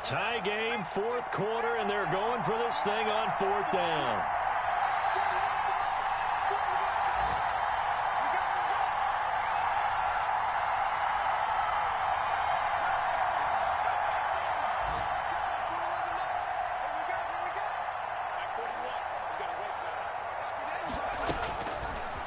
Tie game, 4th quarter, and they're going for this thing on 4th down.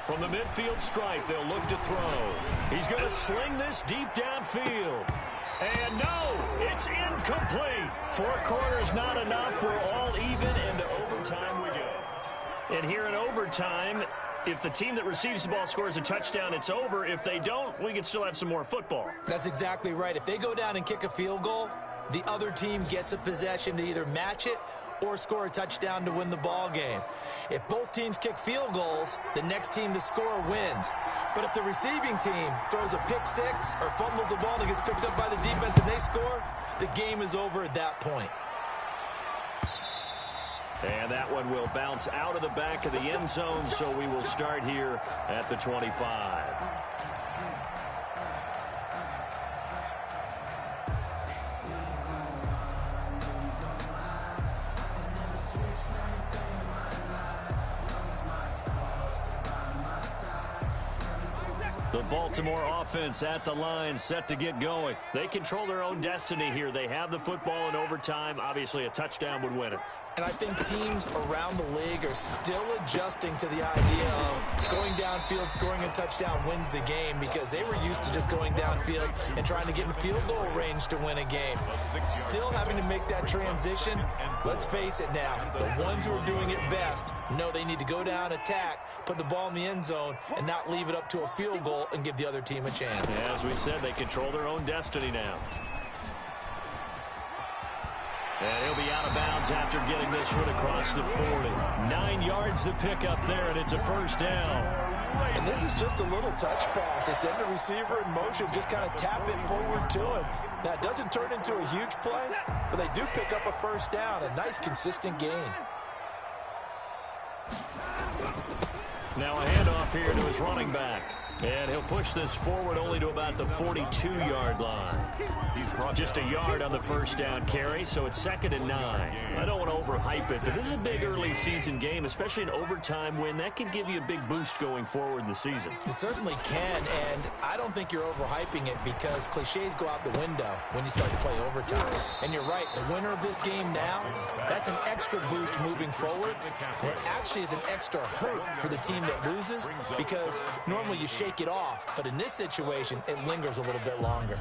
From the midfield stripe, they'll look to throw. He's going to sling this deep downfield. And no, it's incomplete. 4 quarters not enough. We're all even, and to overtime we go. And here in overtime, if the team that receives the ball scores a touchdown, it's over. If they don't, we can still have some more football. That's exactly right. If they go down and kick a field goal, the other team gets a possession to either match it or score a touchdown to win the ball game. If both teams kick field goals, the next team to score wins. But if the receiving team throws a pick 6 or fumbles the ball and it gets picked up by the defense and they score, the game is over at that point. And that one will bounce out of the back of the end zone, so we will start here at the 25. The Baltimore offense at the line, set to get going. They control their own destiny here. They have the football in overtime. Obviously, a touchdown would win it. And I think teams around the league are still adjusting to the idea of going downfield, scoring a touchdown wins the game, because they were used to just going downfield and trying to get in field goal range to win a game. Still having to make that transition. Let's face it now, the ones who are doing it best know they need to go down, attack, put the ball in the end zone, and not leave it up to a field goal and give the other team a chance. Yeah, as we said, they control their own destiny now. And he'll be out of bounds after getting this one across the 40. 9 yards to pick up there, and it's a first down. And this is just a little touch pass. They send the receiver in motion, just kind of tap it forward to him. Now, it doesn't turn into a huge play, but they do pick up a first down, a nice, consistent gain. Now a handoff here to his running back. And he'll push this forward only to about the 42-yard line. He's brought just a yard on the first down carry, so it's 2nd and 9. I don't want to overhype it, but this is a big early season game, especially an overtime win. That can give you a big boost going forward in the season. It certainly can, and I don't think you're overhyping it, because cliches go out the window when you start to play overtime. And you're right, the winner of this game now, that's an extra boost moving forward. And it actually is an extra hurt for the team that loses, because normally you shake shake it off. But in this situation, it lingers a little bit longer.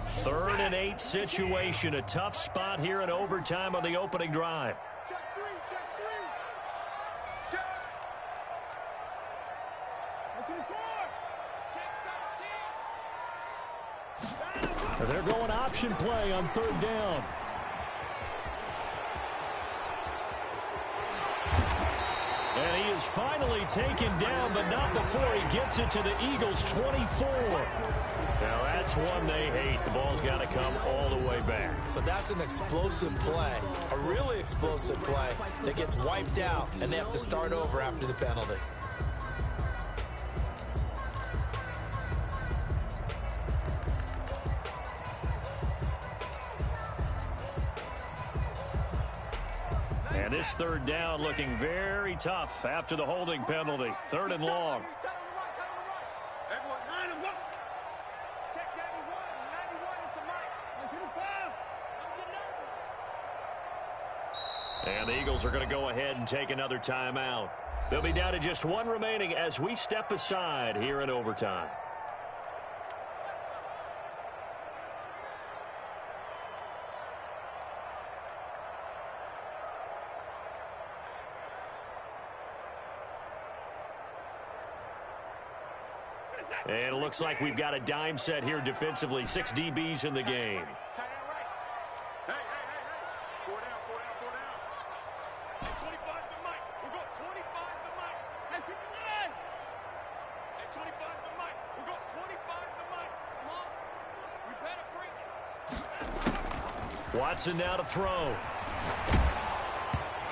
Third and 8 situation. A tough spot here in overtime on the opening drive. Check three. Check. Go to the four. Check 17. They're going option play on third down. And he is finally taken down, but not before he gets it to the Eagles' 24. Now that's one they hate. The ball's got to come all the way back. So that's an explosive play, a really explosive play that gets wiped out, and they have to start over after the penalty. And this third down looking very tough after the holding penalty. Third and long. Everyone, 9 and 1. Check 91. 91 is the mic. I'm getting nervous. And the Eagles are going to go ahead and take another timeout. They'll be down to just one remaining as we step aside here in overtime. And it looks like we've got a dime set here defensively. 6 DBs in the game. Tight end right. Hey. 4 down. 25 to the mic. We'll go 25 to the mic. Hey, 59. Hey, 25 to the mic. We'll go 25 to the mic. Come on. We better bring it. Watson now to throw.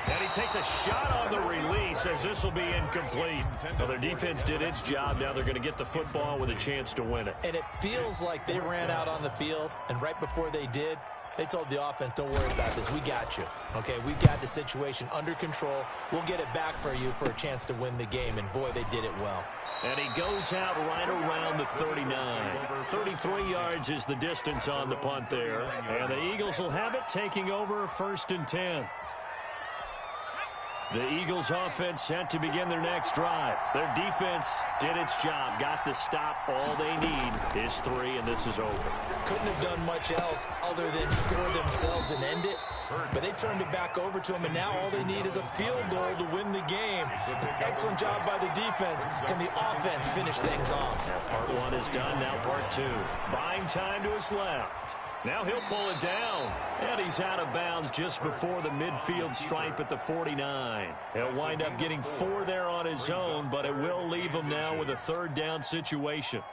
And he takes a shot on the release as this will be incomplete. Well, their defense did its job. Now they're going to get the football with a chance to win it. And it feels like they ran out on the field, and right before they did, they told the offense, don't worry about this. We got you. Okay, we got the situation under control. We'll get it back for you for a chance to win the game. And, boy, they did it well. And he goes out right around the 39. 33 yards is the distance on the punt there. And the Eagles will have it, taking over 1st and 10. The Eagles offense set to begin their next drive. Their defense did its job, got the stop. All they need is 3, and this is over. Couldn't have done much else other than score themselves and end it. But they turned it back over to them, and now all they need is a field goal to win the game. An excellent job by the defense. Can the offense finish things off? Part 1 is done, now part 2. Buying time to his left. Now he'll pull it down, and he's out of bounds just before the midfield stripe at the 49. He'll wind up getting 4 there on his own, but it will leave him now with a 3rd down situation.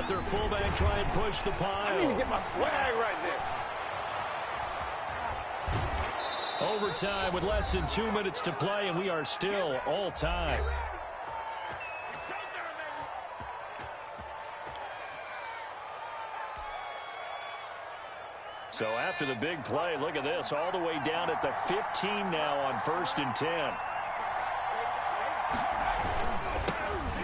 Their fullback try and push the pile. I need to get my swag right there. Overtime with less than 2 minutes to play, and we are still all tied. So after the big play, look at this, all the way down at the 15 now on 1st and 10.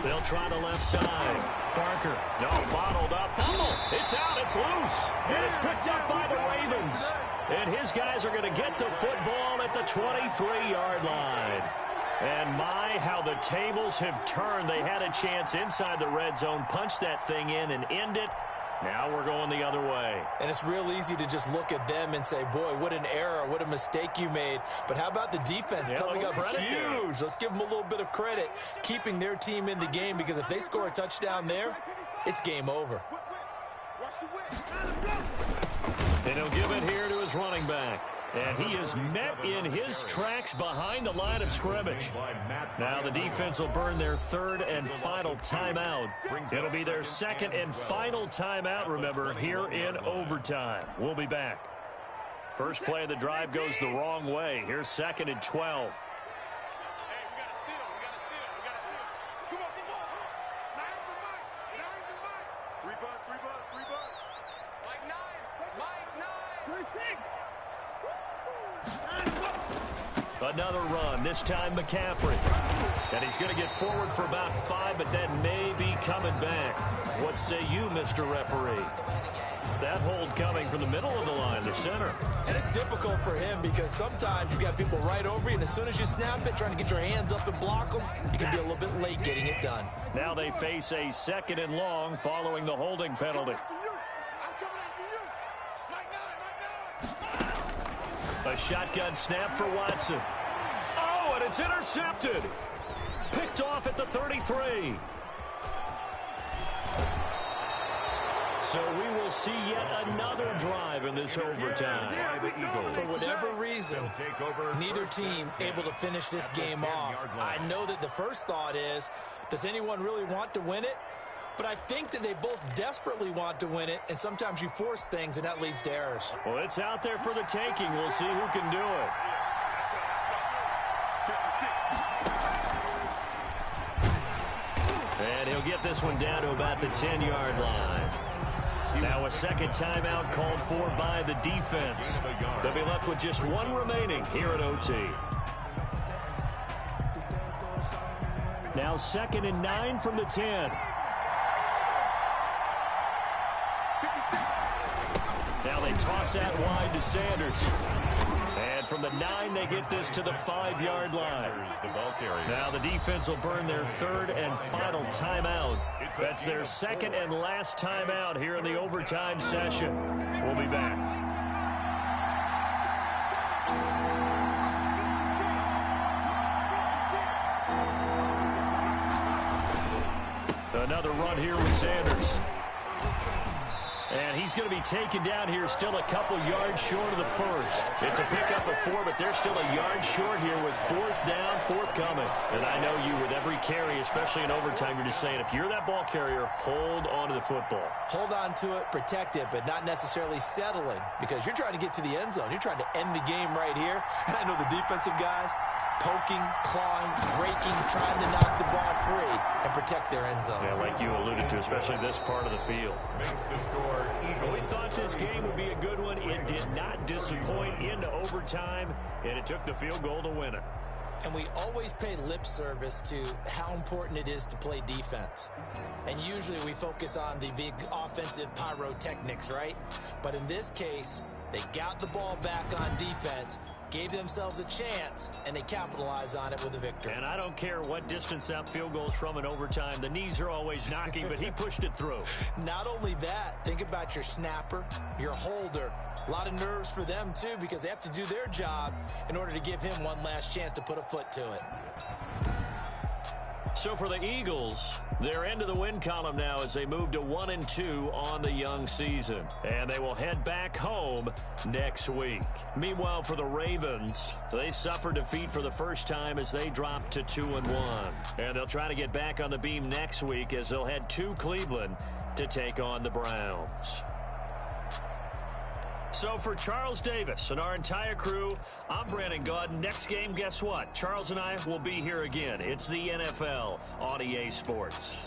They'll try the left side. Parker, no, bottled up. Fumble. It's out. It's loose. And it's picked up by the Ravens. And his guys are going to get the football at the 23-yard line. And my, how the tables have turned. They had a chance inside the red zone, punch that thing in and end it. Now we're going the other way. And it's real easy to just look at them and say, boy, what an error, what a mistake you made. But how about the defense coming up huge? Let's give them a little bit of credit, keeping their team in the game, because if they score a touchdown there, it's game over. And he'll give it here to his running back. And he is met in his tracks behind the line of scrimmage. Now the defense will burn their 3rd and final timeout. It'll be their 2nd and final timeout, remember, here in overtime. We'll be back. First play of the drive goes the wrong way. Here's 2nd and 12. Another run, this time McCaffrey. And he's going to get forward for about 5, but that may be coming back. What say you, Mr. Referee? That hold coming from the middle of the line, the center. And it's difficult for him because sometimes you've got people right over you, and as soon as you snap it, trying to get your hands up and block them, you can be a little bit late getting it done. Now they face a 2nd and long following the holding penalty. A shotgun snap for Watson. Oh, and it's intercepted. Picked off at the 33. So we will see yet another drive in this overtime. For whatever reason, neither team able to finish this game off. I know that the first thought is, does anyone really want to win it? But I think that they both desperately want to win it, and sometimes you force things, and that leads to errors. Well, it's out there for the taking. We'll see who can do it. And he'll get this one down to about the 10-yard line. Now a second timeout called for by the defense. They'll be left with just one remaining here at OT. Now 2nd and 9 from the 10. Now they toss that wide to Sanders. And from the 9, they get this to the 5-yard line. Now the defense will burn their 3rd and final timeout. That's their 2nd and last timeout here in the overtime session. We'll be back. Another run here with Sanders. And he's going to be taken down here still a couple yards short of the first. It's a pickup of 4, but they're still a yard short here with 4th down, 4th coming. And I know you with every carry, especially in overtime, you're just saying if you're that ball carrier, hold on to the football. Hold on to it, protect it, but not necessarily settling because you're trying to get to the end zone. You're trying to end the game right here. And I know the defensive guys poking, clawing, breaking, trying to knock the ball free and protect their end zone. Yeah, like you alluded to, especially this part of the field. Makes the score equal. We thought this game would be a good one. It did not disappoint into overtime, and it took the field goal to win it. And we always pay lip service to how important it is to play defense. And usually we focus on the big offensive pyrotechnics, right? But in this case, they got the ball back on defense, gave themselves a chance, and they capitalized on it with a victory. And I don't care what distance that field goal is from in overtime. The knees are always knocking, but he pushed it through. Not only that, think about your snapper, your holder. A lot of nerves for them, too, because they have to do their job in order to give him one last chance to put a foot to it. So for the Eagles, they're into the win column now as they move to 1-2 on the young season. And they will head back home next week. Meanwhile, for the Ravens, they suffered defeat for the first time as they dropped to 2-1. And they'll try to get back on the beam next week as they'll head to Cleveland to take on the Browns. So for Charles Davis and our entire crew, I'm Brandon Gaudin. Next game, guess what? Charles and I will be here again. It's the NFL on EA Sports.